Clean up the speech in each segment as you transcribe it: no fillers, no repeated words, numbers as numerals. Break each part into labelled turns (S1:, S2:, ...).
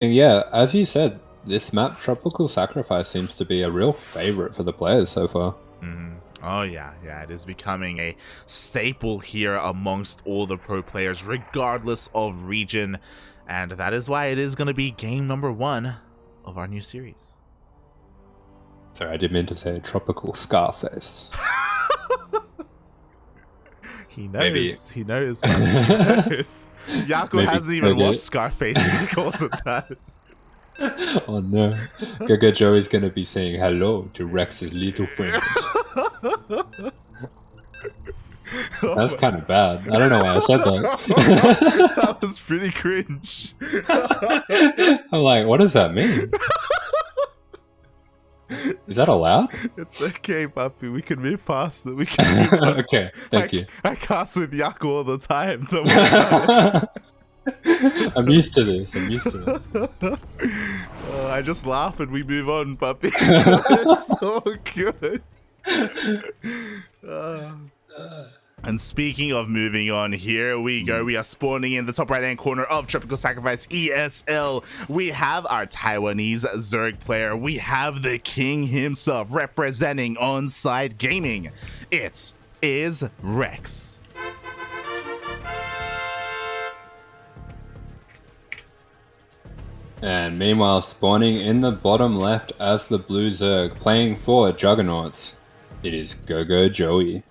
S1: And yeah, as you said, this map, Tropical Sacrifice, seems to be a real favorite for the players so far.
S2: Oh yeah, it is becoming a staple here amongst all the pro players, regardless of region, and that is why it is going to be game number 1 of our new series.
S1: Sorry, I didn't mean to say Tropical Scarface.
S2: He knows.
S1: Maybe.
S2: He knows. He knows. Yaku hasn't even watched Scarface and he calls it that.
S1: Oh no. GogojOey is going to be saying hello to Rex's little friend. That's kind of bad. I don't know why I said that.
S2: That was pretty cringe.
S1: I'm like, what does that mean? Is that allowed?
S2: It's okay, Papi. We can move past it. We can move past
S1: Okay, thank you.
S2: I cast with Yaku all the time. Don't worry about it.
S1: I'm used to this. I'm used to it.
S2: I just laugh and we move on, Puppy. It's so good. And speaking of moving on, here we go. We are spawning in the top right-hand corner of Tropical Sacrifice ESL. We have our Taiwanese Zerg player. We have the king himself representing On-Site Gaming. It is Rex.
S1: And meanwhile, spawning in the bottom left as the blue Zerg, playing for Juggernauts, it is GogojOey.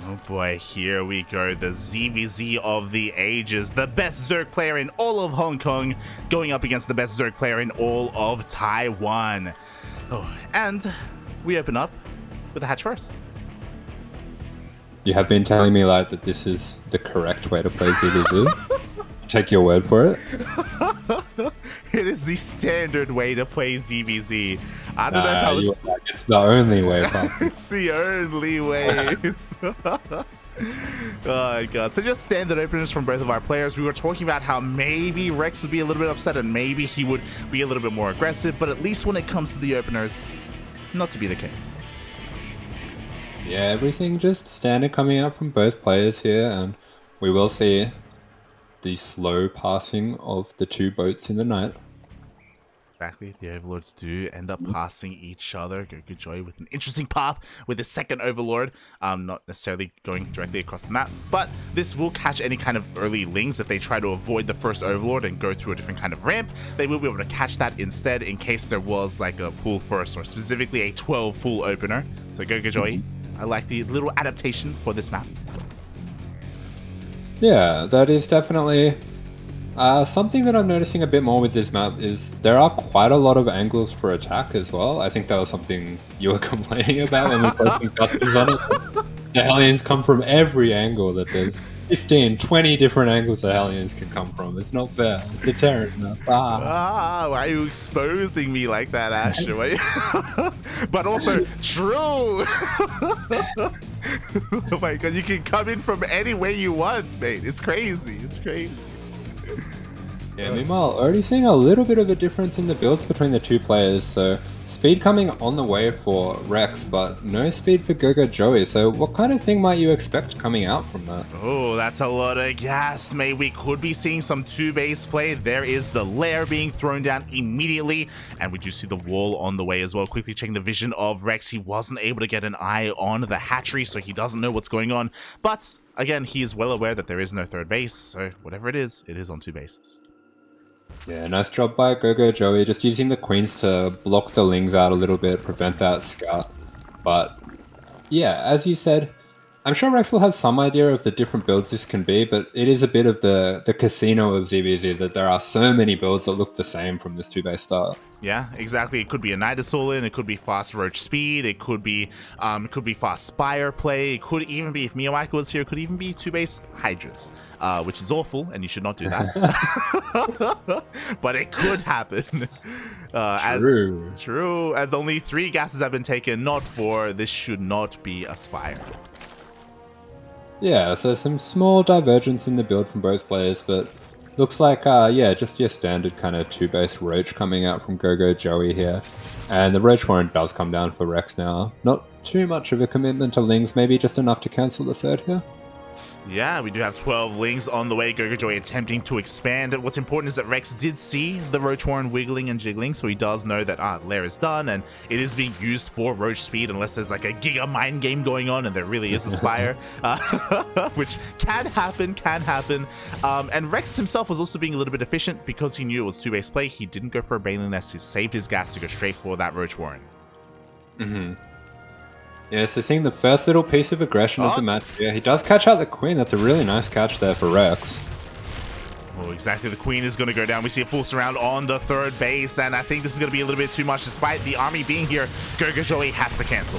S2: Oh boy, here we go. The ZvZ of the ages. The best Zerg player in all of Hong Kong going up against the best Zerg player in all of Taiwan. Oh, and we open up with a hatch first.
S1: You have been telling me like that this is the correct way to play ZvZ. Take your word for it.
S2: It is the standard way to play ZvZ. I don't know how it's...
S1: Like, it's the only way.
S2: It's the only way. Oh my god. So just standard openers from both of our players. We were talking about how maybe Rex would be a little bit upset and maybe he would be a little bit more aggressive, but at least when it comes to the openers, not to be the case.
S1: Yeah, everything just standard coming out from both players here, and we will see the slow passing of the two boats in the night.
S2: Exactly, the overlords do end up passing each other. GogojOey with an interesting path with his second overlord, not necessarily going directly across the map, but this will catch any kind of early lings if they try to avoid the first overlord and go through a different kind of ramp. They will be able to catch that instead in case there was like a pool first or specifically a 12 full opener. So GogojOey, I like the little adaptation for this map.
S1: Yeah, that is definitely something that I'm noticing a bit more with this map is there are quite a lot of angles for attack as well. I think that was something you were complaining about when we put some customs on it. The Hellions come from every angle that there's 15, 20 different angles the Hellions can come from. It's not fair. It's a terrorist map.
S2: Why are you exposing me like that, Asher? But also true. Oh my god, you can come in from any way you want, mate. It's crazy. It's crazy.
S1: Yeah, meanwhile, already seeing a little bit of a difference in the builds between the two players. So speed coming on the way for Rex, but no speed for GogojOey. So what kind of thing might you expect coming out from that?
S2: Oh, that's a lot of gas, mate. We could be seeing some two-base play. There is the lair being thrown down immediately, and we do see the wall on the way as well. Quickly checking the vision of Rex. He wasn't able to get an eye on the hatchery, so he doesn't know what's going on. But again, he is well aware that there is no third base, so whatever it is on two bases.
S1: Yeah, nice job by GogojOey, just using the queens to block the lings out a little bit, prevent that scout. But yeah, as you said, I'm sure Rex will have some idea of the different builds this can be, but it is a bit of the casino of ZvZ that there are so many builds that look the same from this two-base start.
S2: Yeah, exactly. It could be a Knight of Solin, it could be fast Roach Speed, it could be fast Spire play, it could even be, if Miyawaki was here, it could even be two-base Hydras, which is awful, and you should not do that. But it could happen. True. As only 3 gases have been taken, not 4, this should not be a Spire.
S1: Yeah, so some small divergence in the build from both players, but Looks like, yeah, just your standard kind of 2-base Roach coming out from GogojOey here. And the Roach Warrant does come down for Rex now. Not too much of a commitment to Lings, maybe just enough to cancel the third here.
S2: Yeah, we do have 12 Lings on the way. GogojOey attempting to expand. What's important is that Rex did see the Roach Warren wiggling and jiggling, so he does know that lair is done, and it is being used for Roach speed, unless there's like a Giga mind game going on, and there really is a Spire, which can happen, and Rex himself was also being a little bit efficient because he knew it was 2-base play. He didn't go for a Baneling Nest. He saved his gas to go straight for that Roach Warren.
S1: Yeah, so seeing the first little piece of aggression of the match here. He does catch out the Queen. That's a really nice catch there for Rex.
S2: Oh, exactly. The Queen is going to go down. We see a full surround on the third base, and I think this is going to be a little bit too much. Despite the army being here, GogojOey has to cancel.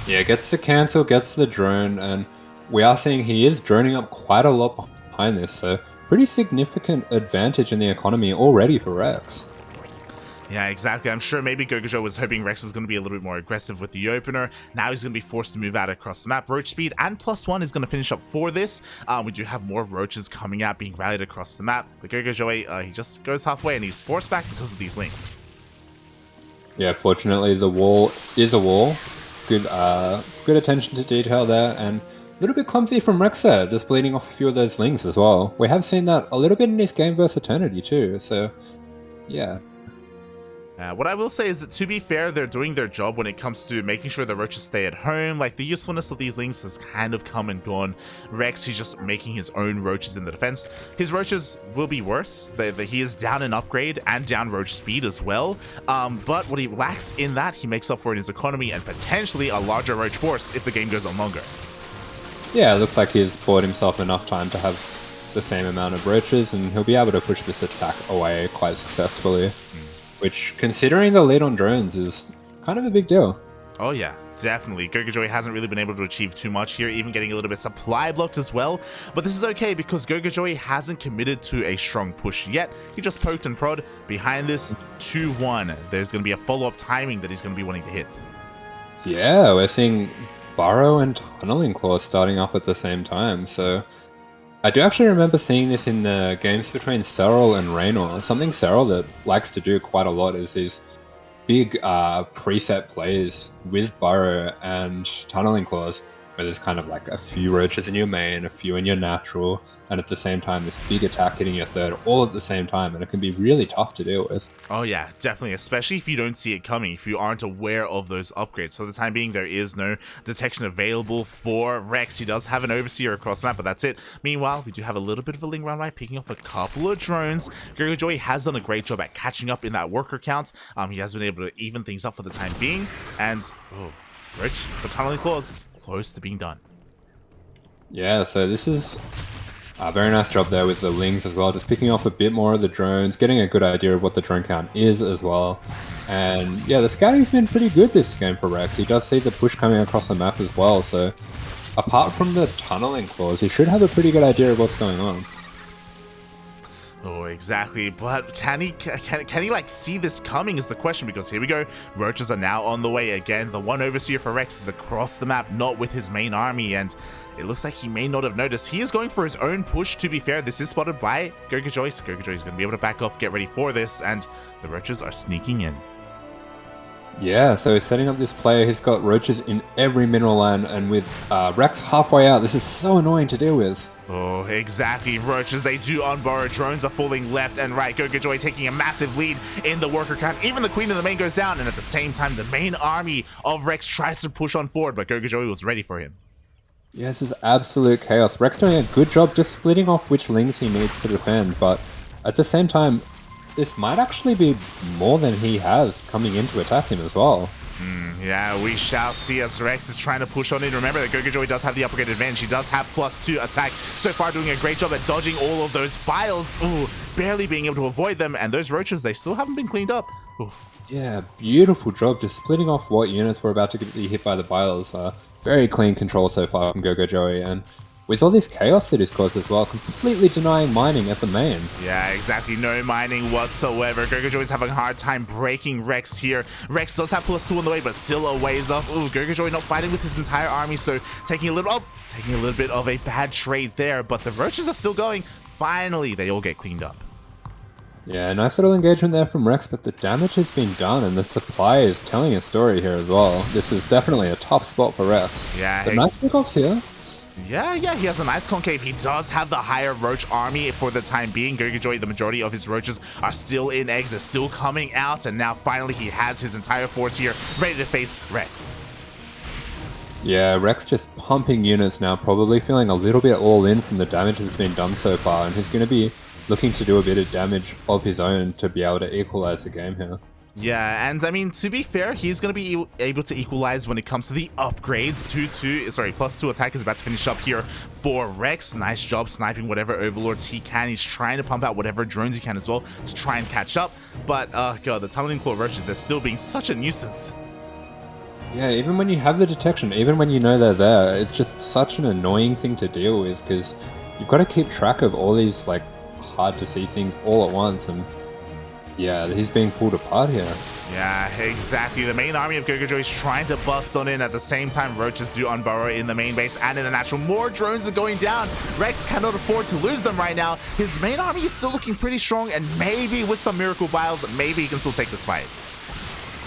S1: Yeah, gets the cancel, gets the drone, and we are seeing he is droning up quite a lot behind this, so pretty significant advantage in the economy already for Rex.
S2: Yeah, exactly. I'm sure maybe GogojOey was hoping Rex was going to be a little bit more aggressive with the opener. Now he's going to be forced to move out across the map. Roach speed and +1 is going to finish up for this. We do have more Roaches coming out, being rallied across the map. But GogojOey, he just goes halfway and he's forced back because of these Lings.
S1: Yeah, fortunately the wall is a wall. Good attention to detail there, and a little bit clumsy from Rex there, just bleeding off a few of those Lings as well. We have seen that a little bit in his game versus Eternity too, so yeah.
S2: What I will say is that, to be fair, they're doing their job when it comes to making sure the Roaches stay at home. Like, the usefulness of these Lings has kind of come and gone. Rex, he's just making his own Roaches in the defense. His Roaches will be worse. He is down in upgrade and down Roach speed as well. But what he lacks in that, he makes up for in his economy and potentially a larger Roach force if the game goes on longer.
S1: Yeah, it looks like he's bought himself enough time to have the same amount of Roaches, and he'll be able to push this attack away quite successfully. Which, considering the lead on drones, is kind of a big deal.
S2: Oh yeah, definitely. GogojOey hasn't really been able to achieve too much here, even getting a little bit supply blocked as well. But this is okay because GogojOey hasn't committed to a strong push yet. He just poked and prod. Behind this, 2-1. There's going to be a follow-up timing that he's going to be wanting to hit. Yeah,
S1: we're seeing Burrow and Tunneling Claw starting up at the same time, so I do actually remember seeing this in the games between Serral and Raynor. Something Serral that likes to do quite a lot is these big preset plays with Burrow and Tunneling Claws, where there's kind of like a few Roaches in your main, a few in your natural, and at the same time this big attack hitting your third all at the same time, and it can be really tough to deal with.
S2: Oh yeah, definitely, especially if you don't see it coming, if you aren't aware of those upgrades. For the time being, there is no detection available for Rex. He does have an Overseer across the map, but that's it. Meanwhile, we do have a little bit of a Ling run right, picking off a couple of drones. GogojOey has done a great job at catching up in that worker count. He has been able to even things up for the time being, and Roach for Tunneling Claws close to being done.
S1: Yeah, so this is a very nice job there with the Lings as well, just picking off a bit more of the drones, getting a good idea of what the drone count is as well. And yeah, the scouting's been pretty good this game for Rex. He does see the push coming across the map as well, so apart from the Tunneling Claws, he should have a pretty good idea of what's going on.
S2: Oh, exactly. But can he like see this coming is the question, because here we go. Roaches are now on the way again. The one Overseer for Rex is across the map, not with his main army, and it looks like he may not have noticed. He is going for his own push, to be fair. This is spotted by GogojOey, so GogojOey is going to be able to back off, get ready for this, and the Roaches are sneaking in.
S1: Yeah, so he's setting up this player. He's got Roaches in every mineral land, and with Rex halfway out, this is so annoying to deal with.
S2: Oh, exactly. Roaches, they do unborrow. Drones are falling left and right. GogojOey taking a massive lead in the worker count. Even the Queen in the main goes down, and at the same time, the main army of Rex tries to push on forward, but GogojOey was ready for him.
S1: Yeah, this is absolute chaos. Rex doing a good job just splitting off which Lings he needs to defend, but at the same time, this might actually be more than he has coming in to attack him as well.
S2: Yeah, we shall see as Rex is trying to push on in. Remember that GogojOey does have the upgrade advantage. He does have +2 attack. So far doing a great job at dodging all of those files. Ooh, barely being able to avoid them. And those Roaches, they still haven't been cleaned up. Ooh.
S1: Yeah, beautiful job just splitting off what units were about to be hit by the biles. Very clean control so far from GogojOey, and with all this chaos that he's caused as well, completely denying mining at the main.
S2: Yeah, exactly. No mining whatsoever. GogojOey's having a hard time breaking Rex here. Rex does have +2 on the way, but still a ways off. Ooh, GogojOey not fighting with his entire army, so taking a little bit of a bad trade there, but the Roaches are still going. finally they all get cleaned up.
S1: Yeah, nice little engagement there from Rex, but the damage has been done, and the supply is telling a story here as well. This is definitely a tough spot for Rex.
S2: Yeah,
S1: but nice pickups here.
S2: Yeah, he has a nice concave. He does have the higher roach army for the time being. GogojOey, the majority of his roaches are still in eggs. They're still coming out, and now finally he has his entire force here ready to face Rex.
S1: Yeah, Rex just pumping units now, probably feeling a little bit all in from the damage that's been done so far, and he's going to be looking to do a bit of damage of his own to be able to equalize the game here.
S2: Yeah, and I mean, to be fair, he's going to be able to equalize when it comes to the upgrades. +2 attack is about to finish up here for Rex. Nice job sniping whatever overlords he can. He's trying to pump out whatever drones he can as well to try and catch up. But, oh god, the tunneling claw roaches, they're still being such a nuisance.
S1: Yeah, even when you have the detection, even when you know they're there, it's just such an annoying thing to deal with, because you've got to keep track of all these, like, hard to see things all at once, and yeah, he's being pulled apart here.
S2: Yeah, exactly. The main army of GogojOey is trying to bust on in. At the same time, roaches do unburrow in the main base and in the natural. More drones are going down. Rex cannot afford to lose them right now. His main army is still looking pretty strong, and maybe with some miracle vials, maybe he can still take this fight.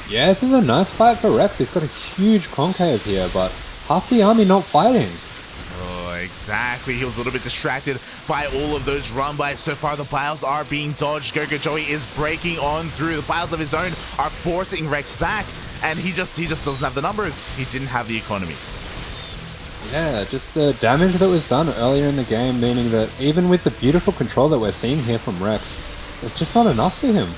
S1: Yeah, this is a nice fight for Rex. He's got a huge concave here, but half the army not fighting.
S2: Oh, exactly. He was a little bit distracted by all of those run-bys. So far, the biles are being dodged. GogojOey is breaking on through. The biles of his own are forcing Rex back, and he just doesn't have the numbers. He didn't have the economy.
S1: Yeah, just the damage that was done earlier in the game, meaning that even with the beautiful control that we're seeing here from Rex, it's just not enough for him.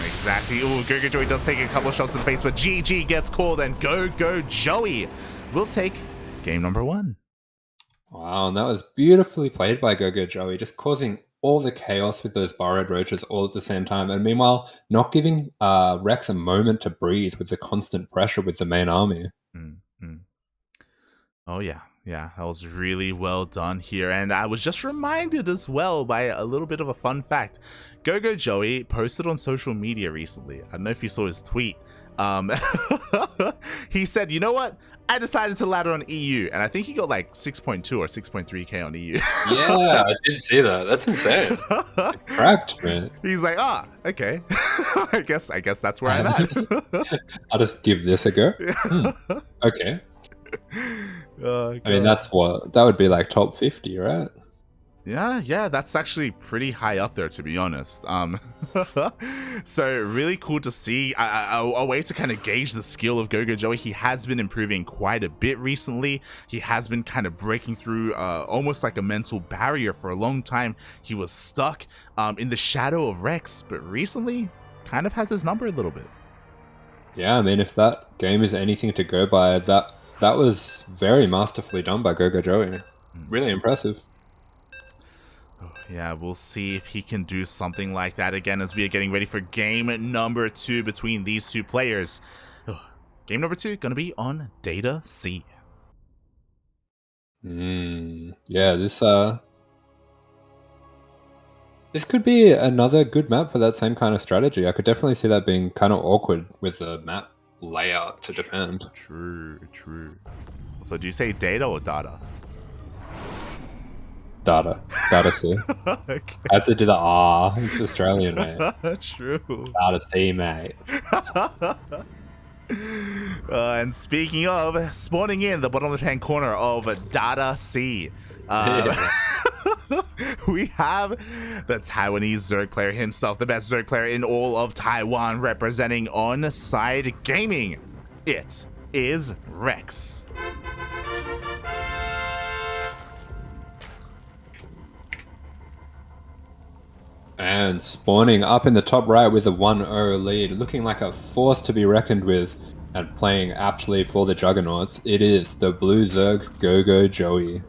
S2: Exactly. Ooh, GogojOey does take a couple of shots to the face, but GG gets called, and GogojOey will take game number 1.
S1: Wow, and that was beautifully played by GogojOey, just causing all the chaos with those burrowed roaches all at the same time, and meanwhile not giving Rex a moment to breathe with the constant pressure with the main army.
S2: Mm-hmm. Oh yeah, that was really well done here. And I was just reminded as well by a little bit of a fun fact. GogojOey posted on social media recently. I don't know if you saw his tweet. He said, you know what? I decided to ladder on EU, and I think he got like 6.2 or 6.3k on EU.
S1: Yeah, I did see that. That's insane. Cracked, man.
S2: He's like, okay. I guess that's where I'm at.
S1: I'll just give this a go. Okay. I mean, that would be like top 50, right?
S2: Yeah, that's actually pretty high up there, to be honest. So really cool to see a way to kind of gauge the skill of GogojOey. He has been improving quite a bit recently. He has been kind of breaking through almost like a mental barrier. For a long time, he was stuck in the shadow of Rex, but recently kind of has his number a little bit. Yeah,
S1: I mean, if that game is anything to go by, that was very masterfully done by GogojOey. Really impressive.
S2: Yeah, we'll see if he can do something like that again as we are getting ready for game number 2 between these two players. Game number 2 gonna be on Data C.
S1: Yeah, this could be another good map for that same kind of strategy. I could definitely see that being kind of awkward with the map layout to defend.
S2: True. So do you say data or data?
S1: Data C.
S2: Okay.
S1: I have to do the R. It's Australian, mate.
S2: True.
S1: Data C, mate.
S2: And speaking of, spawning in the bottom left-hand corner of Data C, we have the Taiwanese Zerg player himself, the best Zerg player in all of Taiwan, representing On-Side Gaming. It is Rex.
S1: And spawning up in the top right with a 1-0 lead, looking like a force to be reckoned with, and playing aptly for the Juggernauts, it is the Blue Zerg GogojOey.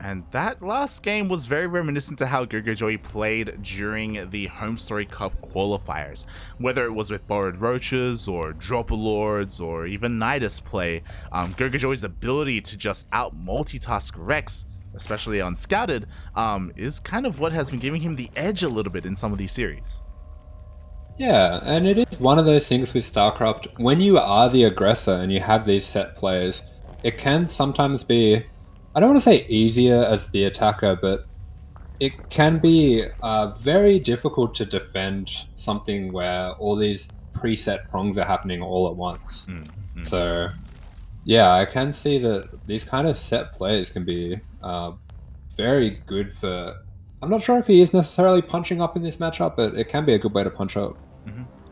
S2: And that last game was very reminiscent to how GogojOey played during the Home Story Cup qualifiers. Whether it was with Borrowed Roaches, or Dropalords, or even Nidus play, GogojOey's ability to just out-multitask Rex, especially on Scouted, is kind of what has been giving him the edge a little bit in some of these series.
S1: Yeah, and it is one of those things with StarCraft. When you are the aggressor and you have these set plays, it can sometimes be, I don't want to say easier as the attacker, but it can be very difficult to defend something where all these preset prongs are happening all at once. So, yeah, I can see that these kind of set plays can be very good for. I'm not sure if he is necessarily punching up in this matchup, but it can be a good way to punch up.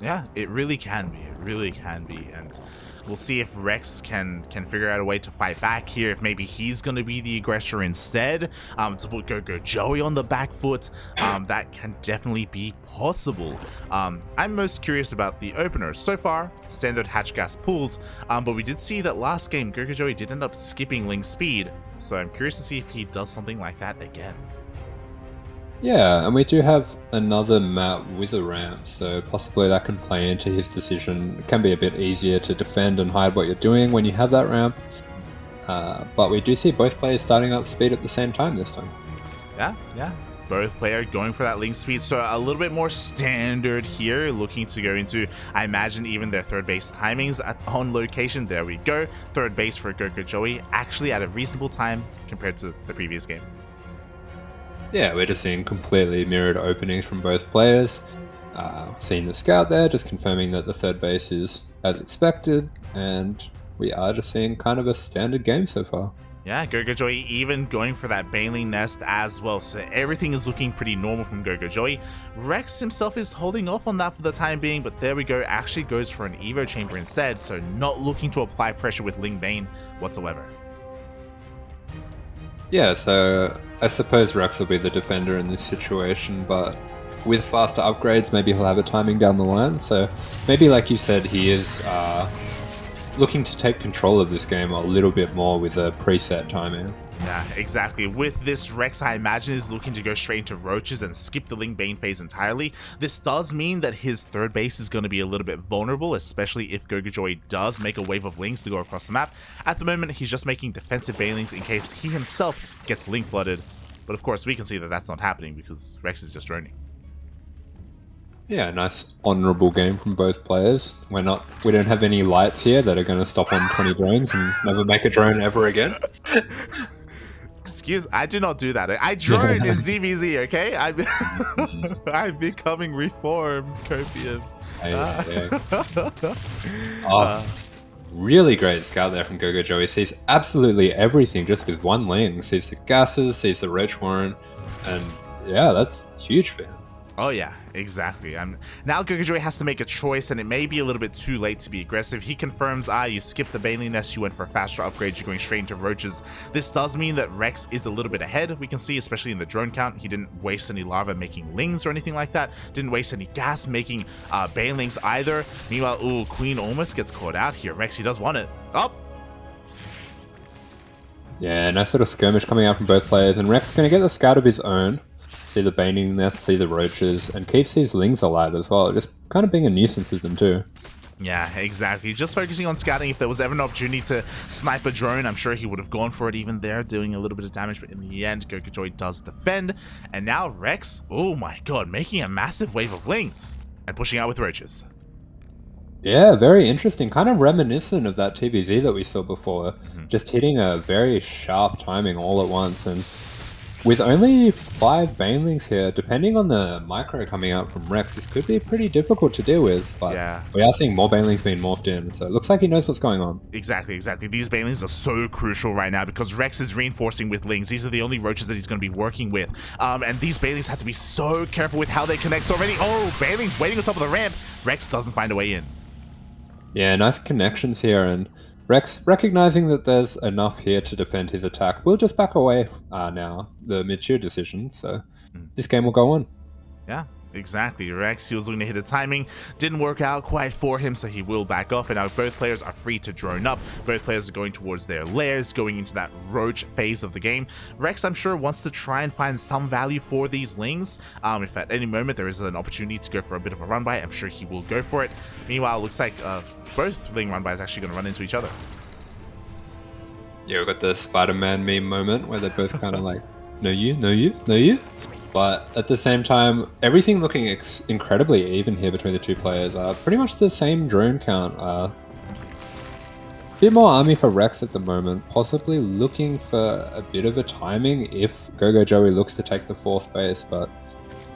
S2: Yeah, it really can be. It really can be, and we'll see if Rex can figure out a way to fight back here. If maybe he's going to be the aggressor instead, to put GogojOey on the back foot. That can definitely be possible. I'm most curious about the openers so far. Standard hatch gas pools, but we did see that last game GogojOey did end up skipping Link speed, so I'm curious to see if he does something like that again.
S1: Yeah, and we do have another map with a ramp, so possibly that can play into his decision. It can be a bit easier to defend and hide what you're doing when you have that ramp. But we do see both players starting up speed at the same time this time.
S2: Yeah. Both players going for that link speed, so a little bit more standard here, looking to go into, I imagine, even their third base timings on location. There we go. Third base for GogojOey, actually at a reasonable time compared to the previous game.
S1: Yeah, we're just seeing completely mirrored openings from both players. Seeing the scout there, just confirming that the third base is as expected, and we are just seeing kind of a standard game so far.
S2: Yeah, GogojOey even going for that Baneling Nest as well, so everything is looking pretty normal from GogojOey. Rex himself is holding off on that for the time being, but there we go, actually goes for an Evo Chamber instead, so not looking to apply pressure with Ling Bane whatsoever.
S1: Yeah, so I suppose Rex will be the defender in this situation, but with faster upgrades, maybe he'll have a timing down the line. So maybe, like you said, he is looking to take control of this game a little bit more with a preset timing.
S2: Yeah, exactly. With this, Rex, I imagine, is looking to go straight into Roaches and skip the Ling Bane phase entirely. This does mean that his third base is going to be a little bit vulnerable, especially if GogojOey does make a wave of Lings to go across the map. At the moment, he's just making defensive Banelings in case he himself gets Link flooded. But of course, we can see that that's not happening because Rex is just droning.
S1: Yeah, nice honourable game from both players. We don't have any lights here that are going to stop on 20 drones and never make a drone ever again.
S2: I did not do that. I droned in ZvZ, okay? I'm becoming reformed, Copium.
S1: Really great scout there from GogojOey. Sees absolutely everything just with one link. Sees the gases, sees the Roach Warren, and yeah, that's huge for him.
S2: Oh yeah, exactly. Now GogojOey has to make a choice, and it may be a little bit too late to be aggressive. He confirms, you skipped the Baneling Nest, you went for faster upgrades, you're going straight into Roaches. This does mean that Rex is a little bit ahead. We can see, especially in the drone count, he didn't waste any lava making Lings or anything like that. Didn't waste any gas making Banelings either. Meanwhile, Queen almost gets caught out here. Rex, he does want it. Oh!
S1: Yeah, nice sort of skirmish coming out from both players, and Rex is going to get the scout of his own. See the Baneling Nest, see the Roaches, and keeps these Lings alive as well, just kind of being a nuisance with them too.
S2: Yeah, exactly. Just focusing on scouting. If there was ever an opportunity to snipe a drone, I'm sure he would have gone for it even there, doing a little bit of damage, but in the end, GogojOey does defend. And now Rex, oh my god, making a massive wave of Lings and pushing out with Roaches.
S1: Yeah, very interesting. Kind of reminiscent of that TVZ that we saw before. Just hitting a very sharp timing all at once, and with only 5 Banelings here, depending on the micro coming out from Rex, this could be pretty difficult to deal with, but yeah, we are seeing more Banelings being morphed in, so it looks like he knows what's going on.
S2: Exactly. These Banelings are so crucial right now because Rex is reinforcing with Lings. These are the only Roaches that he's going to be working with, and these Banelings have to be so careful with how they connect. So already, Banelings waiting on top of the ramp. Rex doesn't find a way in.
S1: Yeah, nice connections here, and Rex, recognizing that there's enough here to defend his attack, will just back away now. The mature decision, so this game will go on.
S2: Yeah, exactly. Rex, he was looking to hit a timing. Didn't work out quite for him, so he will back off. And now both players are free to drone up. Both players are going towards their lairs, going into that Roach phase of the game. Rex, I'm sure, wants to try and find some value for these Lings. If at any moment there is an opportunity to go for a bit of a run by, I'm sure he will go for it. Meanwhile, it looks like both Ling run bys actually going to run into each other.
S1: Yeah, we've got the Spider-Man meme moment where they're both kind of like, no you, no you, no you. But at the same time, everything looking incredibly even here between the two players. Pretty much the same drone count. Bit more army for Rex at the moment, possibly looking for a bit of a timing if GogojOey looks to take the 4th base, but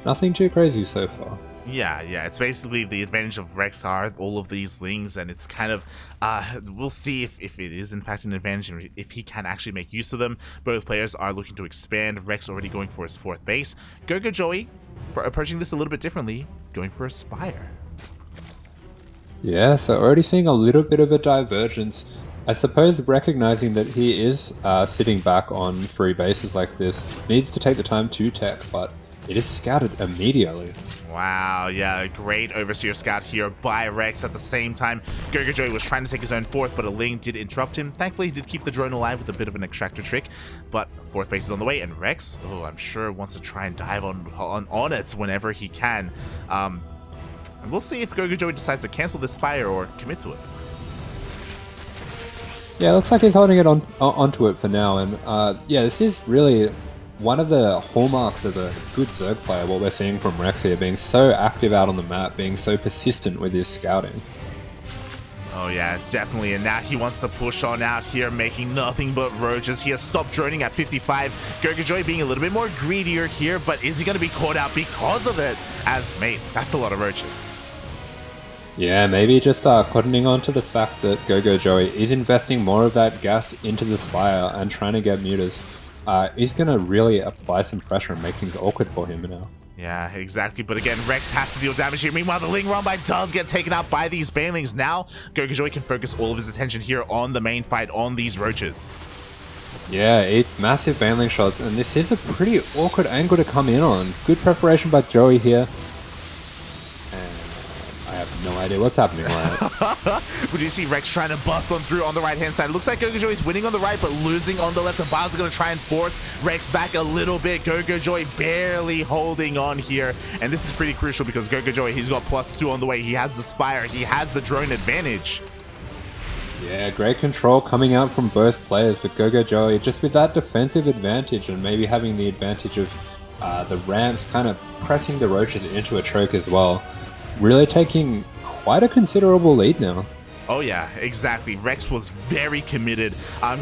S1: nothing too crazy so far.
S2: Yeah, it's basically the advantage of Rex are all of these lings, and it's kind of, we'll see if it is in fact an advantage and if he can actually make use of them. Both players are looking to expand. Rex already going for his 4th base. GogojOey approaching this a little bit differently, going for a Spire.
S1: Yeah, so already seeing a little bit of a divergence. I suppose recognizing that he is sitting back on 3 bases like this, needs to take the time to tech, but it is scouted immediately.
S2: Wow, yeah, great Overseer scout here by Rex. At the same time, GogojOey was trying to take his own 4th, but a Ling did interrupt him. Thankfully, he did keep the drone alive with a bit of an extractor trick, but 4th base is on the way, and Rex, oh, I'm sure wants to try and dive on it whenever he can. And we'll see if GogojOey decides to cancel this Spire or commit to it.
S1: Yeah, it looks like he's holding it onto it for now, and yeah, this is really one of the hallmarks of a good Zerg player, what we're seeing from Rex here, being so active out on the map, being so persistent with his scouting.
S2: Oh yeah, definitely, and now he wants to push on out here, making nothing but roaches. He has stopped droning at 55. GogojOey being a little bit more greedier here, but is he going to be caught out because of it? As, mate, that's a lot of roaches.
S1: Yeah, maybe just cottoning on to the fact that GogojOey is investing more of that gas into the Spire and trying to get mutas. He's going to really apply some pressure and make things awkward for him now.
S2: Yeah, exactly. But again, Rex has to deal damage here. Meanwhile, the Ling run by does get taken out by these Banelings. Now, GogojOey can focus all of his attention here on the main fight, on these roaches.
S1: Yeah, it's massive Baneling shots, and this is a pretty awkward angle to come in on. Good preparation by Joey here. I have no idea what's happening right.
S2: Would you see Rex trying to bust on through on the right-hand side? It looks like GogojOey's winning on the right, but losing on the left. The Biles are going to try and force Rex back a little bit. GogojOey barely holding on here. And this is pretty crucial because GogojOey, he's got +2 on the way. He has the Spire. He has the drone advantage.
S1: Yeah, great control coming out from both players, but GogojOey just with that defensive advantage and maybe having the advantage of the ramps kind of pressing the roaches into a choke as well. Really taking quite a considerable lead now.
S2: Oh yeah, exactly. Rex was very committed.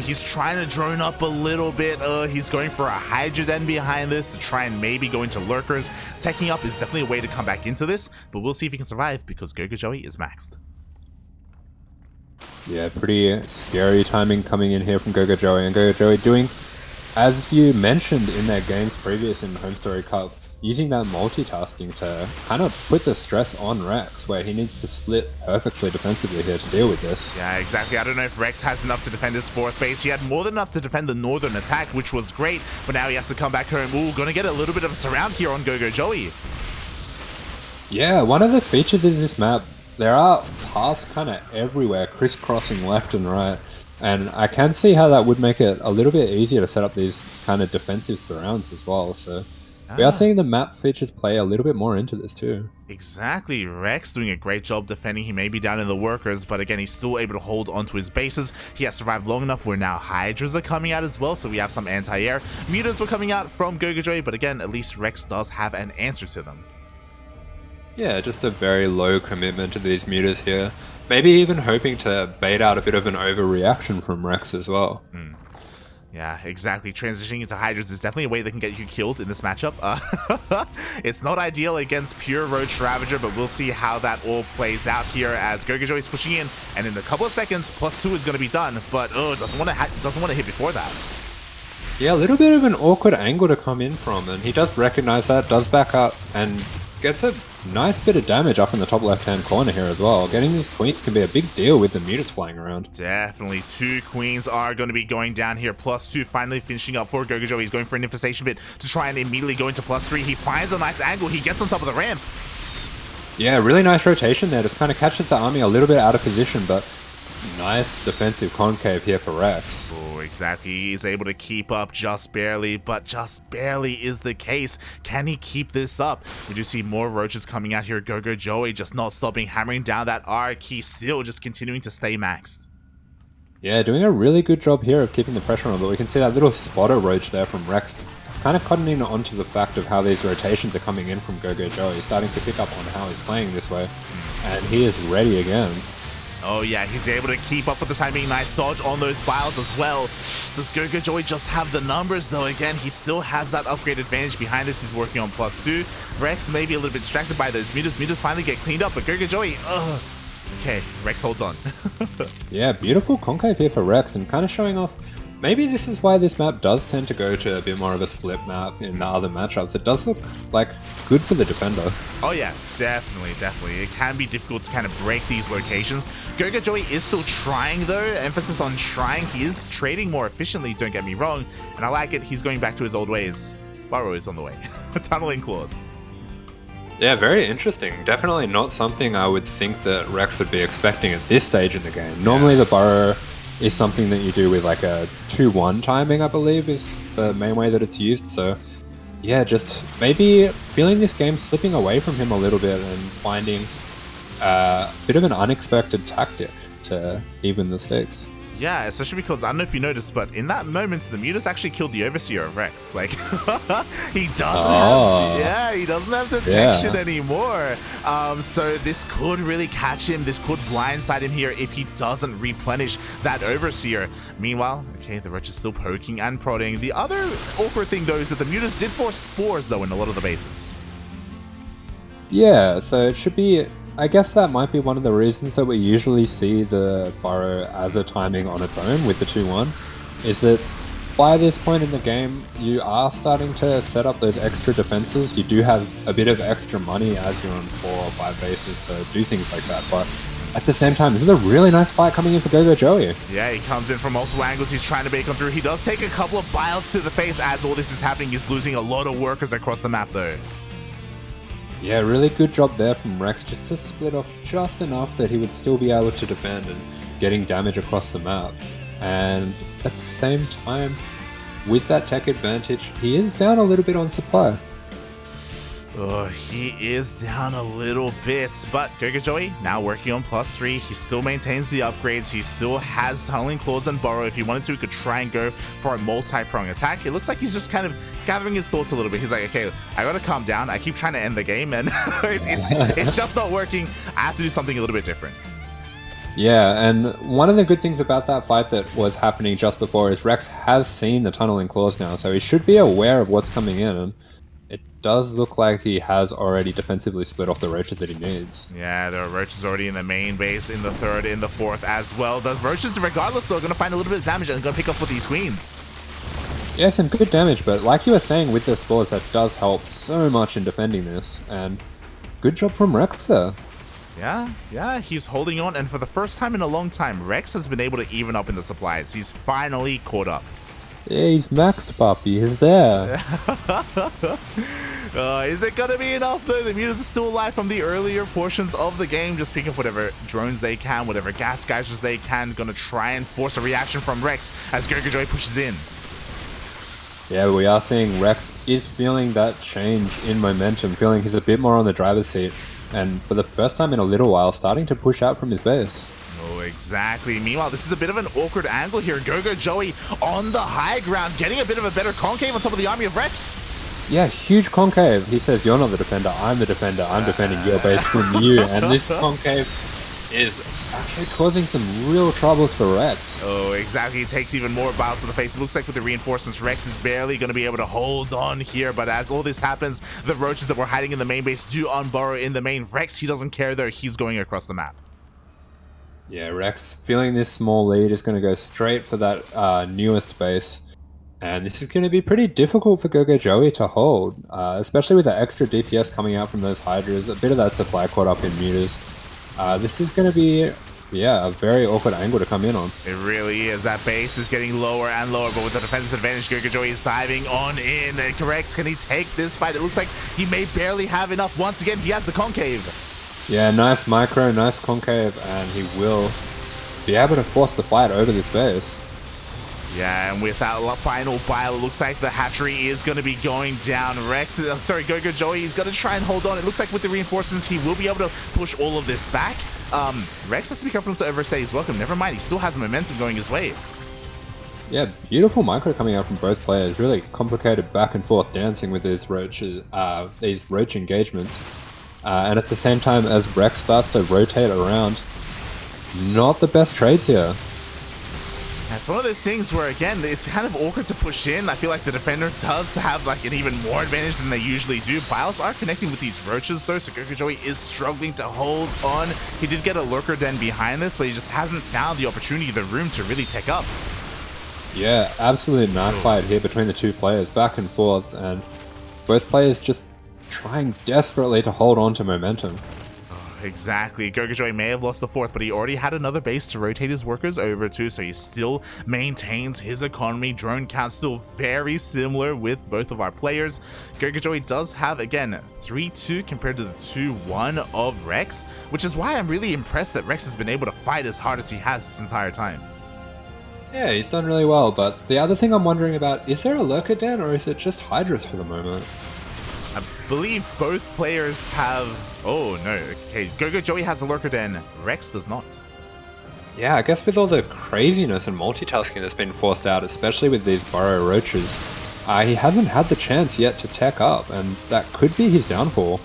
S2: He's trying to drone up a little bit. He's going for a Hydra Den behind this to try and maybe go into lurkers. Teching up is definitely a way to come back into this, but we'll see if he can survive because GogojOey is maxed.
S1: Yeah, pretty scary timing coming in here from GogojOey, and GogojOey doing, as you mentioned in their games previous in Home Story Cup, using that multitasking to kind of put the stress on Rex, where he needs to split perfectly defensively here to deal with this.
S2: Yeah, exactly. I don't know if Rex has enough to defend his 4th base. He had more than enough to defend the northern attack, which was great, but now he has to come back home. Ooh, gonna get a little bit of a surround here on GogojOey.
S1: Yeah, one of the features is this map, there are paths kind of everywhere, crisscrossing left and right, and I can see how that would make it a little bit easier to set up these kind of defensive surrounds as well, so we are seeing the map features play a little bit more into this too.
S2: Exactly. Rex doing a great job defending. He may be down in the workers, but again, he's still able to hold onto his bases. He has survived long enough where now Hydras are coming out as well, so we have some anti-air. Mutas were coming out from GogojOey, but again, at least Rex does have an answer to them.
S1: Yeah, just a very low commitment to these mutas here. Maybe even hoping to bait out a bit of an overreaction from Rex as well.
S2: Yeah, exactly. Transitioning into Hydras is definitely a way that can get you killed in this matchup. It's not ideal against pure Roach Ravager, but we'll see how that all plays out here as GogojOey is pushing in, and in a couple of seconds, +2 is going to be done, but doesn't want to hit before that.
S1: Yeah, a little bit of an awkward angle to come in from, and he does recognize that, does back up, and gets a nice bit of damage up in the top left-hand corner here as well. Getting these queens can be a big deal with the mutas flying around.
S2: Definitely. 2 queens are going to be going down here. +2 finally finishing up for GogojOey. He's going for an infestation bit to try and immediately go into +3. He finds a nice angle. He gets on top of the ramp.
S1: Yeah, really nice rotation there. Just kind of catches the army a little bit out of position, but nice defensive concave here for Rex.
S2: Oh, exactly. He's able to keep up just barely, but just barely is the case. Can he keep this up? We do see more roaches coming out here. GogojOey just not stopping, hammering down that R key, still just continuing to stay maxed.
S1: Yeah, doing a really good job here of keeping the pressure on, but we can see that little spotter roach there from Rex kind of cottoning onto the fact of how these rotations are coming in from GogojOey. He's starting to pick up on how he's playing this way, and he is ready again.
S2: Oh yeah, he's able to keep up with the timing. Nice dodge on those biles as well. Does GogojOey just have the numbers though? Again, he still has that upgrade advantage behind this. He's working on +2. Rex may be a little bit distracted by those meters. Meters finally get cleaned up, but GogojOey, okay, Rex holds on.
S1: Yeah, beautiful concave here for Rex, and kind of showing off. Maybe this is why this map does tend to go to a bit more of a split map in the other matchups. It does look like good for the defender.
S2: Oh yeah, definitely. It can be difficult to kind of break these locations. GogojOey is still trying though, emphasis on trying. He is trading more efficiently, don't get me wrong, and I like it. He's going back to his old ways. Burrow is on the way. Tunneling claws.
S1: Yeah, very interesting. Definitely not something I would think that Rex would be expecting at this stage in the game. Normally the Burrow is something that you do with like a 2-1 timing, I believe, is the main way that it's used. So yeah, just maybe feeling this game slipping away from him a little bit and finding a bit of an unexpected tactic to even the stakes.
S2: Yeah, especially because, I don't know if you noticed, but in that moment, the Mutas actually killed the Overseer of Rex. Like, he doesn't have detection anymore. So this could really catch him. This could blindside him here if he doesn't replenish that Overseer. Meanwhile, okay, the Roach is still poking and prodding. The other awkward thing, though, is that the Mutas did force spores, though, in a lot of the bases.
S1: Yeah, so it should be... I guess that might be one of the reasons that we usually see the Burrow as a timing on its own with the 2-1, is that by this point in the game, you are starting to set up those extra defenses. You do have a bit of extra money as you're on 4 or 5 bases to do things like that, but at the same time, this is a really nice fight coming in for GogojOey.
S2: Yeah, he comes in from multiple angles. He's trying to bake him through. He does take a couple of biles to the face as all this is happening. He's losing a lot of workers across the map, though.
S1: Yeah, really good job there from Rex, just to split off just enough that he would still be able to defend and getting damage across the map. And at the same time, with that tech advantage, he is down a little bit on supply.
S2: Oh, he is down a little bit, but GogojOey now working on +3. He still maintains the upgrades. He still has Tunneling Claws and Burrow. If he wanted to, he could try and go for a multi-prong attack. It looks like he's just kind of gathering his thoughts a little bit. He's like, okay, I gotta calm down. I keep trying to end the game, and it's just not working. I have to do something a little bit different.
S1: Yeah, and one of the good things about that fight that was happening just before is Rex has seen the Tunneling Claws now, so he should be aware of what's coming in. And it does look like he has already defensively split off the roaches that he needs.
S2: Yeah, there are roaches already in the main base, in the 3rd, in the 4th as well. The roaches, regardless, are going to find a little bit of damage and going to pick up with these queens.
S1: Yeah, some good damage, but like you were saying with the spores, that does help so much in defending this. And good job from Rex there.
S2: Yeah, he's holding on. And for the first time in a long time, Rex has been able to even up in the supplies. He's finally caught up.
S1: Yeah, he's maxed, puppy. He's there.
S2: Is it gonna be enough though? The Mutas are still alive from the earlier portions of the game, just picking up whatever drones they can, whatever gas geysers they can. Gonna try and force a reaction from Rex as GogojOey pushes in.
S1: Yeah, we are seeing Rex is feeling that change in momentum, feeling he's a bit more on the driver's seat, and for the first time in a little while, starting to push out from his base.
S2: Oh, exactly. Meanwhile, this is a bit of an awkward angle here. GogojOey on the high ground, getting a bit of a better concave on top of the army of Rex.
S1: Yeah, huge concave. He says, you're not the defender, I'm the defender. I'm defending your base from you. And this concave is actually causing some real troubles for Rex.
S2: Oh, exactly. He takes even more biles to the face. It looks like with the reinforcements, Rex is barely going to be able to hold on here. But as all this happens, the roaches that were hiding in the main base do unburrow in the main. Rex, he doesn't care though. He's going across the map.
S1: Yeah, Rex, feeling this small lead, is going to go straight for that newest base. And this is going to be pretty difficult for GogojOey to hold, especially with the extra DPS coming out from those Hydras, a bit of that supply caught up in mutas. This is going to be, yeah, a very awkward angle to come in on.
S2: It really is. That base is getting lower and lower, but with the defensive advantage, GogojOey is diving on in. And Rex, can he take this fight? It looks like he may barely have enough. Once again, he has the concave.
S1: Yeah, nice micro, nice concave, and he will be able to force the fight over this base.
S2: Yeah, and with that final bile, it looks like the hatchery is going to be going down. GogojOey, he's going to try and hold on. It looks like with the reinforcements, he will be able to push all of this back. Rex has to be careful to overstay his welcome. Never mind, he still has momentum going his way.
S1: Yeah, beautiful micro coming out from both players. Really complicated back and forth dancing with these roach engagements. And at the same time as Rex starts to rotate around, not the best trades here.
S2: It's one of those things where, again, it's kind of awkward to push in. I feel like the defender does have like an even more advantage than they usually do. Biles are connecting with these roaches though, so GogojOey is struggling to hold on. He did get a lurker den behind this, but he just hasn't found the opportunity, the room to really take up.
S1: Yeah, absolute knife fight here between the two players, back and forth, and both players just trying desperately to hold on to momentum.
S2: Exactly. GogojOey may have lost the fourth, but he already had another base to rotate his workers over to, so he still maintains his economy. Drone count still very similar with both of our players. GogojOey does have, again, 3-2 compared to the 2-1 of Rex, which is why I'm really impressed that Rex has been able to fight as hard as he has this entire time.
S1: Yeah, he's done really well, but the other thing I'm wondering about, is there a lurker den or is it just Hydras for the moment?
S2: I believe both players have... Oh, no. Okay, GogojOey has a lurker den. Rex does not.
S1: Yeah, I guess with all the craziness and multitasking that's been forced out, especially with these burrow roaches, he hasn't had the chance yet to tech up, and that could be his downfall.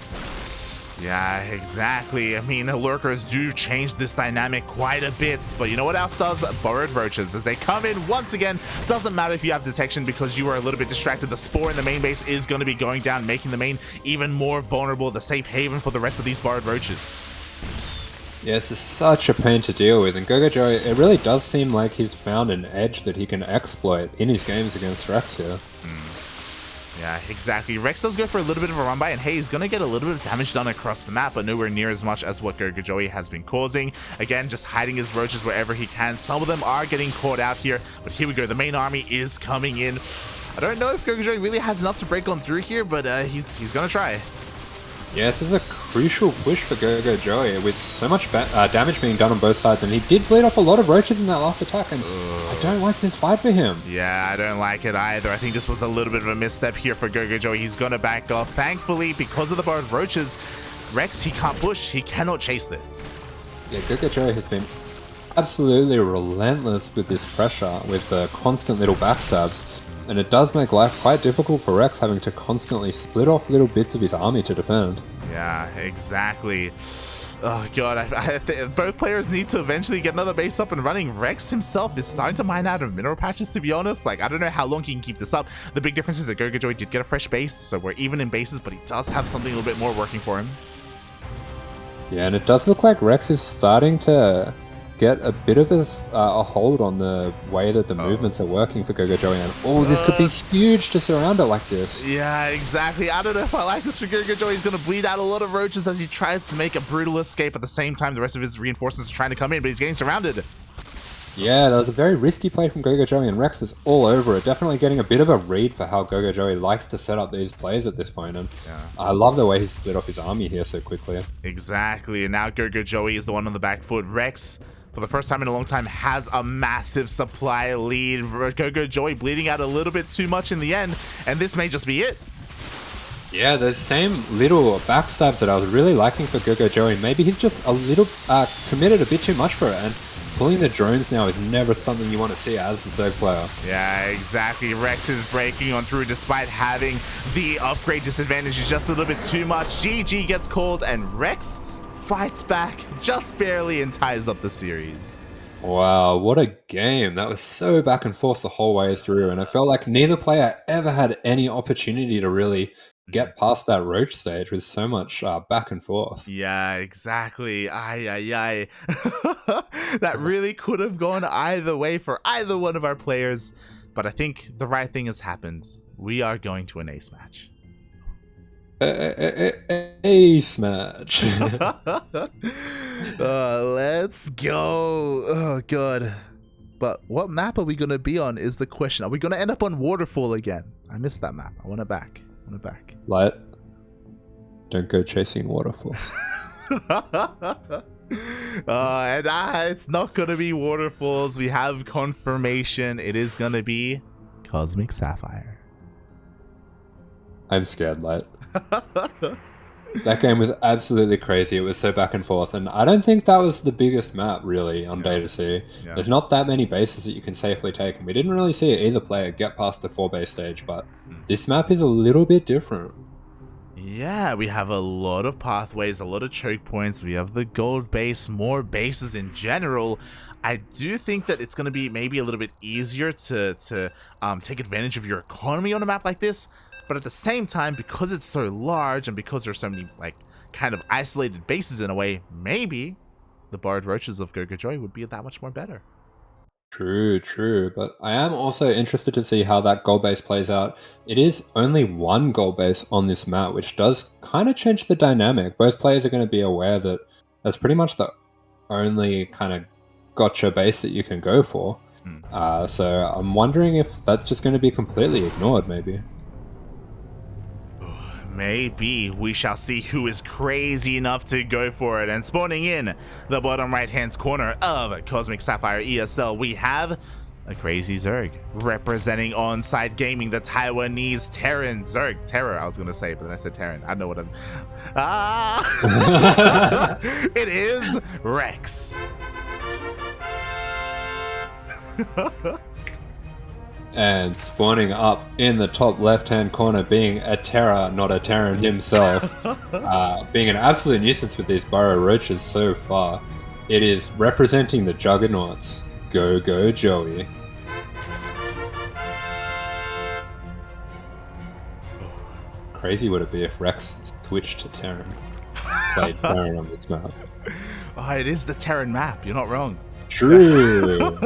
S2: Yeah, exactly. I mean, lurkers do change this dynamic quite a bit, but you know what else does? Burrowed roaches. As they come in once again, doesn't matter if you have detection because you are a little bit distracted. The spore in the main base is going to be going down, making the main even more vulnerable, the safe haven for the rest of these burrowed roaches.
S1: Yeah, this is such a pain to deal with, and GogojOey, it really does seem like he's found an edge that he can exploit in his games against Rex here.
S2: Yeah, exactly. Rex does go for a little bit of a run by, and hey, he's going to get a little bit of damage done across the map, but nowhere near as much as what GogojOey has been causing. Again, just hiding his roaches wherever he can. Some of them are getting caught out here, but here we go. The main army is coming in. I don't know if GogojOey really has enough to break on through here, but he's going to try.
S1: Yeah, this is a crucial push for GogojOey with so much damage being done on both sides, and he did bleed off a lot of roaches in that last attack, and I don't like this fight for him.
S2: Yeah, I don't like it either. I think this was a little bit of a misstep here for GogojOey. He's going to back off. Thankfully, because of the burrowed roaches, Rex, he can't push. He cannot chase this.
S1: Yeah, GogojOey has been absolutely relentless with this pressure, with constant little backstabs. And it does make life quite difficult for Rex, having to constantly split off little bits of his army to defend.
S2: Yeah, exactly. Oh god, I both players need to eventually get another base up and running. Rex himself is starting to mine out of mineral patches, to be honest. Like, I don't know how long he can keep this up. The big difference is that GogojOey did get a fresh base, so we're even in bases, but he does have something a little bit more working for him.
S1: Yeah, and it does look like Rex is starting to get a bit of a hold on the way that the movements are working for GogojOey, and this could be huge to surround it like this.
S2: Yeah, exactly. I don't know if I like this for GogojOey. He's going to bleed out a lot of roaches as he tries to make a brutal escape. At the same time, the rest of his reinforcements are trying to come in, but he's getting surrounded.
S1: Yeah, that was a very risky play from GogojOey, and Rex is all over it. Definitely getting a bit of a read for how GogojOey likes to set up these plays at this point, and I love the way he split off his army here so quickly.
S2: Exactly, and now GogojOey is the one on the back foot. Rex, for the first time in a long time, has a massive supply lead. GogojOey bleeding out a little bit too much in the end, and this may just be it.
S1: Yeah, those same little backstabs that I was really liking for GogojOey. Maybe he's just a little committed a bit too much for it, and pulling the drones now is never something you want to see as the third player.
S2: Yeah, exactly. Rex is breaking on through despite having the upgrade disadvantage. Is just a little bit too much. GG gets called, and Rex fights back just barely and ties up the series.
S1: Wow, what a game. That was so back and forth the whole way through, and I felt like neither player ever had any opportunity to really get past that roach stage with so much back and forth.
S2: Yeah, exactly. Aye. That really could have gone either way for either one of our players, but I think the right thing has happened. We are going to an ace match.
S1: Ace match.
S2: Let's go. Oh god. But what map are we going to be on is the question. Are we going to end up on Waterfall again? I missed that map. I want it back.
S1: Light. Don't go chasing waterfalls.
S2: It's not going to be Waterfalls. We have confirmation. It is going to be Cosmic Sapphire.
S1: I'm scared, Light. That game was absolutely crazy. It was so back and forth, and I don't think that was the biggest map really on Data C.
S2: Yeah.
S1: There's not that many bases that you can safely take, and we didn't really see either player get past the 4-base stage, but this map is a little bit different.
S2: Yeah, we have a lot of pathways, a lot of choke points. We have the gold base, more bases in general. I do think that it's going to be maybe a little bit easier to take advantage of your economy on a map like this. But at the same time, because it's so large and because there's so many like kind of isolated bases in a way, maybe the Borrowed Roaches of GogojOey would be that much more better.
S1: True. But I am also interested to see how that goal base plays out. It is only one goal base on this map, which does kind of change the dynamic. Both players are going to be aware that that's pretty much the only kind of gotcha base that you can go for. So I'm wondering if that's just going to be completely ignored, maybe.
S2: Maybe. We shall see who is crazy enough to go for it. And spawning in the bottom right-hand corner of Cosmic Sapphire ESL, we have a crazy Zerg representing On-Site Gaming, the Taiwanese Terran. Terror, I was going to say, but then I said Terran. I know what I'm... It is Rex.
S1: And spawning up in the top left-hand corner, being a Terra, not a Terran himself, being an absolute nuisance with these Burrow Roaches so far, it is representing the Juggernauts, GogojOey. Crazy would it be if Rex switched to Terran, played Terran on this map.
S2: Oh, it is the Terran map, you're not wrong.
S1: True.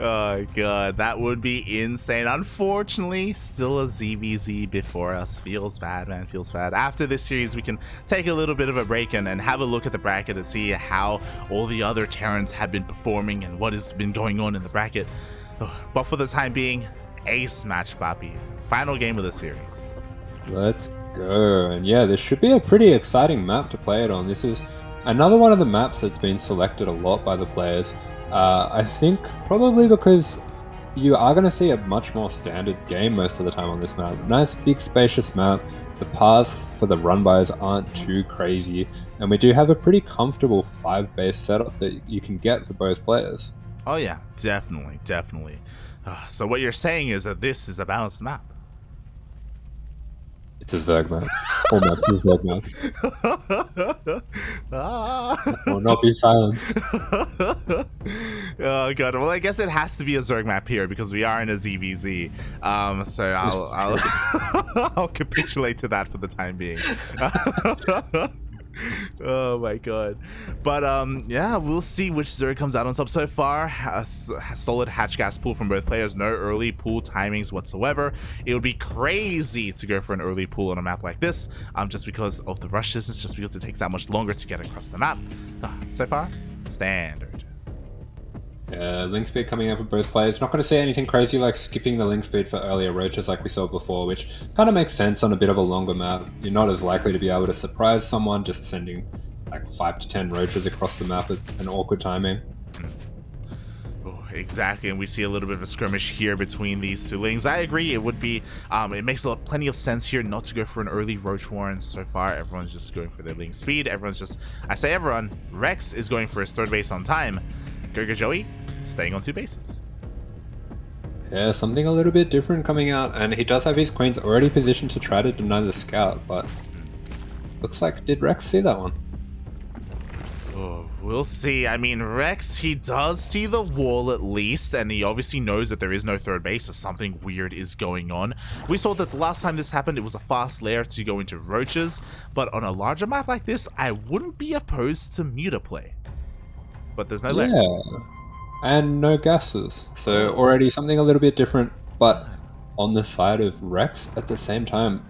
S2: Oh god, that would be insane. Unfortunately, still a ZvZ before us. Feels bad, man, feels bad. After this series, we can take a little bit of a break and have a look at the bracket to see how all the other Terrans have been performing and what has been going on in the bracket. But for the time being, ace match, Papi. Final game of the series.
S1: Let's go. And yeah, this should be a pretty exciting map to play it on. This is another one of the maps that's been selected a lot by the players. I think probably because you are going to see a much more standard game most of the time on this map. Nice big spacious map. The paths for the run-bys aren't too crazy. And we do have a pretty comfortable 5-base setup that you can get for both players.
S2: Oh yeah, definitely. So what you're saying is that this is a balanced map.
S1: It's a Zerg map. All maps are Zerg map. Will not be silenced.
S2: Oh god. Well, I guess it has to be a Zerg map here because we are in a ZvZ. So I'll I'll capitulate to that for the time being. Oh my god. But yeah, we'll see which Zerg comes out on top. So far, a solid hatch gas pool from both players. No early pool timings whatsoever. It would be crazy to go for an early pool on a map like this, just because of the rush distance, just because it takes that much longer to get across the map. So far, standard.
S1: Link speed coming out for both players. Not going to see anything crazy like skipping the link speed for earlier roaches like we saw before, which kind of makes sense on a bit of a longer map. You're not as likely to be able to surprise someone just sending like 5 to 10 roaches across the map at an awkward timing.
S2: Oh, exactly, and we see a little bit of a skirmish here between these two links. I agree, it would be, it makes plenty of sense here not to go for an early roach warren. So far, everyone's just going for their link speed. Everyone's just, I say everyone, Rex is going for his 3rd base on time. GogojOey staying on 2 bases.
S1: Yeah, something a little bit different coming out, and he does have his queens already positioned to try to deny the scout, but looks like, did Rex see that one?
S2: Oh, we'll see. I mean, Rex, he does see the wall at least, and he obviously knows that there is no 3rd base, so something weird is going on. We saw that the last time this happened, it was a fast lair to go into roaches, but on a larger map like this, I wouldn't be opposed to muta play. But there's no lair.
S1: Yeah, and no gases, so already something a little bit different, but on the side of Rex at the same time,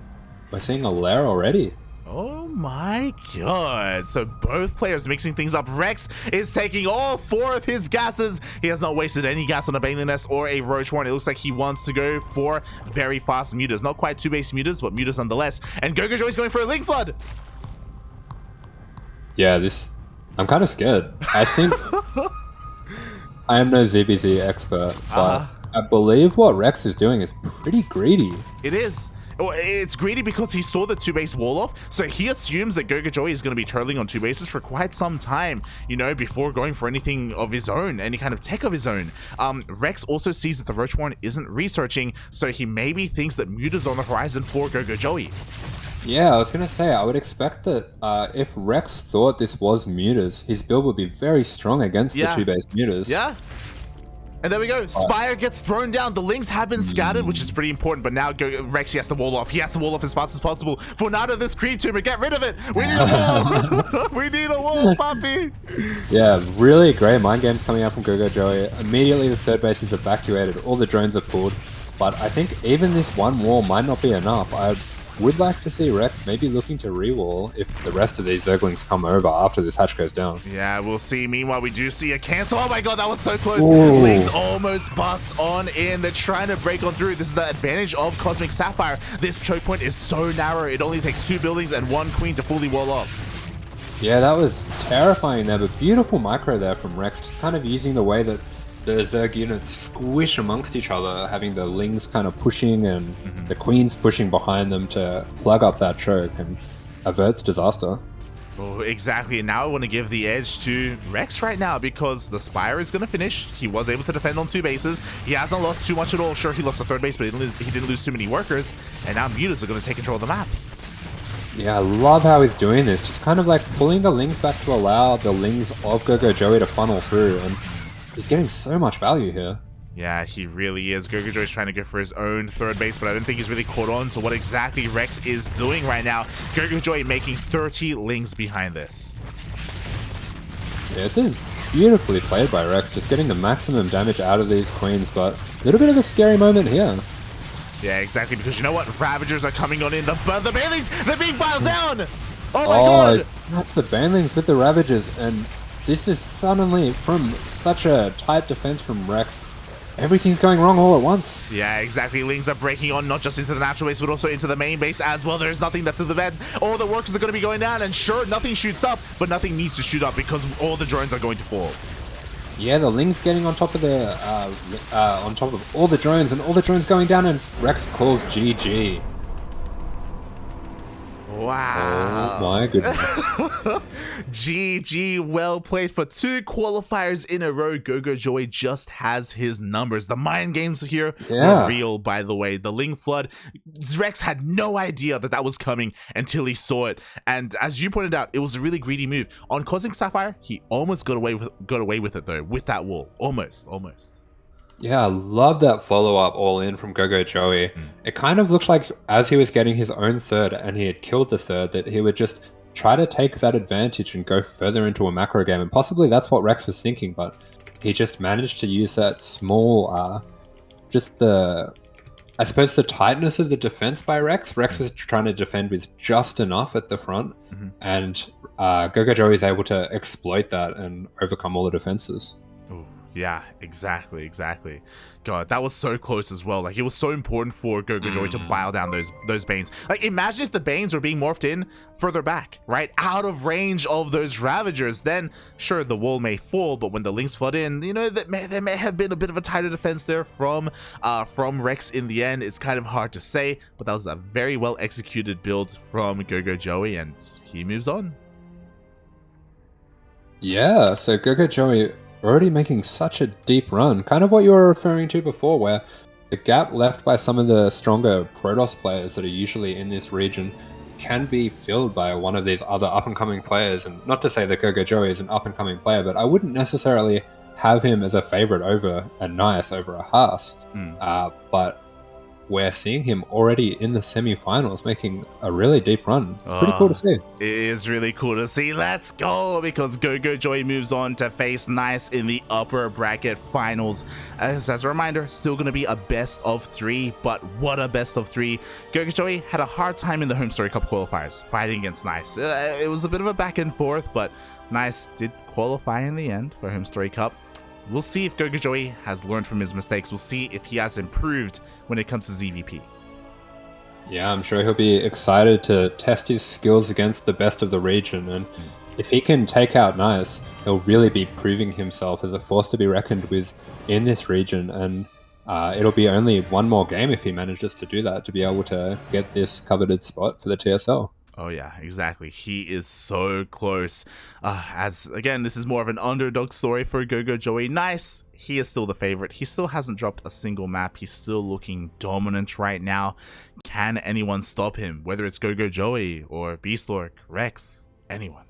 S1: we're seeing a lair already.
S2: Oh my god. So both players mixing things up. Rex is taking all 4 of his gases. He has not wasted any gas on a Baneling Nest or a Roach Warren. It looks like he wants to go for very fast mutas. Not quite 2-base mutas, but mutas nonetheless. And GogojOey is going for a Link Flood.
S1: Yeah, I'm kind of scared. I think I am no ZvZ expert, but I believe what Rex is doing is pretty greedy.
S2: It is. It's greedy because he saw the 2-base wall off, so he assumes that GogojOey is going to be turtling on 2 bases for quite some time, you know, before going for anything of his own, any kind of tech of his own. Rex also sees that the Roach Warren isn't researching, so he maybe thinks that Muta's on the horizon for GogojOey.
S1: Yeah, I was going to say, I would expect that if Rex thought this was Mutas, his build would be very strong against the 2-base Mutas.
S2: Yeah. And there we go. Spire gets thrown down. The Lings have been scattered, which is pretty important. But now Rex, he has to wall off. He has to wall off as fast as possible. For now to this creep tumor, get rid of it. We need a wall. We need a wall, puppy.
S1: Yeah, really great mind games coming out from GogojOey. Immediately the 3rd base is evacuated. All the drones are pulled. But I think even this one wall might not be enough. I would like to see Rex maybe looking to re-wall if the rest of these Zerglings come over after this hatch goes down.
S2: Yeah, we'll see. Meanwhile, we do see a cancel. Oh my god, that was so close.
S1: Ooh.
S2: Lings almost bust on in. They're trying to break on through. This is the advantage of Cosmic Sapphire. This choke point is so narrow. It only takes 2 buildings and 1 queen to fully wall off.
S1: Yeah, that was terrifying there, but beautiful micro there from Rex, just kind of using the way that the Zerg units squish amongst each other, having the Lings kind of pushing and the Queens pushing behind them to plug up that choke and averts disaster.
S2: Oh, exactly. And now I want to give the edge to Rex right now because the Spire is going to finish. He was able to defend on 2 bases. He hasn't lost too much at all. Sure, he lost the 3rd base, but he didn't lose too many workers. And now Mutas are going to take control of the map.
S1: Yeah, I love how he's doing this. Just kind of like pulling the Lings back to allow the Lings of GogojOey to funnel through. And he's getting so much value here.
S2: Yeah, he really is. GogojOey is trying to go for his own 3rd base, but I don't think he's really caught on to what exactly Rex is doing right now. GogojOey making 30 Lings behind this.
S1: Yeah, this is beautifully played by Rex, just getting the maximum damage out of these Queens, but a little bit of a scary moment here.
S2: Yeah, exactly, because you know what? Ravagers are coming on in. The Banelings, they're being piled down! Oh my god!
S1: That's the Banelings with the Ravagers, and this is suddenly, from such a tight defense from Rex, everything's going wrong all at once.
S2: Yeah, exactly. Lings are breaking on not just into the natural base, but also into the main base as well. There's nothing left to the vent. All the workers are going to be going down, and sure, nothing shoots up, but nothing needs to shoot up because all the drones are going to fall.
S1: Yeah, the Lings getting on top of the on top of all the drones, and all the drones going down, and Rex calls GG.
S2: Wow.
S1: Oh my goodness.
S2: GG, well played for 2 qualifiers in a row. GogojOey just has his numbers. The mind games here were real, by the way. The Ling Flood, Rex had no idea that that was coming until he saw it. And as you pointed out, it was a really greedy move. On Cosmic Sapphire, he almost got away with it though, with that wall. Almost.
S1: Yeah, I love that follow-up all-in from GogojOey. It kind of looks like as he was getting his own 3rd and he had killed the 3rd, that he would just try to take that advantage and go further into a macro game. And possibly that's what Rex was thinking, but he just managed to use that small, I suppose the tightness of the defense by Rex. Rex was trying to defend with just enough at the front, and GogojOey is able to exploit that and overcome all the defenses.
S2: Yeah, exactly. God, that was so close as well. Like, it was so important for GogojOey to bile down those Banes. Like, imagine if the Banes were being morphed in further back, right? Out of range of those Ravagers. Then, sure, the wall may fall, but when the Lings flood in, you know, there may have been a bit of a tighter defense there from Rex in the end. It's kind of hard to say, but that was a very well executed build from GogojOey, and he moves on.
S1: Yeah, so GogojOey already making such a deep run, kind of what you were referring to before, where the gap left by some of the stronger Protoss players that are usually in this region can be filled by one of these other up-and-coming players. And not to say that GogojOey is an up-and-coming player, but I wouldn't necessarily have him as a favorite over a Nice, over a Haas. But we're seeing him already in the semi-finals making a really deep run. It's pretty cool to see.
S2: It is really cool to see. Let's go, because GogojOey moves on to face Nice in the upper bracket finals. As a reminder, still going to be a best of 3, but what a best of 3. GogojOey had a hard time in the Home Story Cup qualifiers fighting against Nice. It was a bit of a back and forth, but Nice did qualify in the end for Home Story Cup. We'll see if GogojOey has learned from his mistakes. We'll see if he has improved when it comes to ZVP.
S1: Yeah, I'm sure he'll be excited to test his skills against the best of the region. And if he can take out Nice, he'll really be proving himself as a force to be reckoned with in this region. And it'll be only one more game if he manages to do that to be able to get this coveted spot for the TSL.
S2: Oh yeah, exactly. He is so close. As again, this is more of an underdog story for GogojOey. Nice. He is still the favorite. He still hasn't dropped a single map. He's still looking dominant right now. Can anyone stop him? Whether it's GogojOey or Beastlork, Rex, anyone.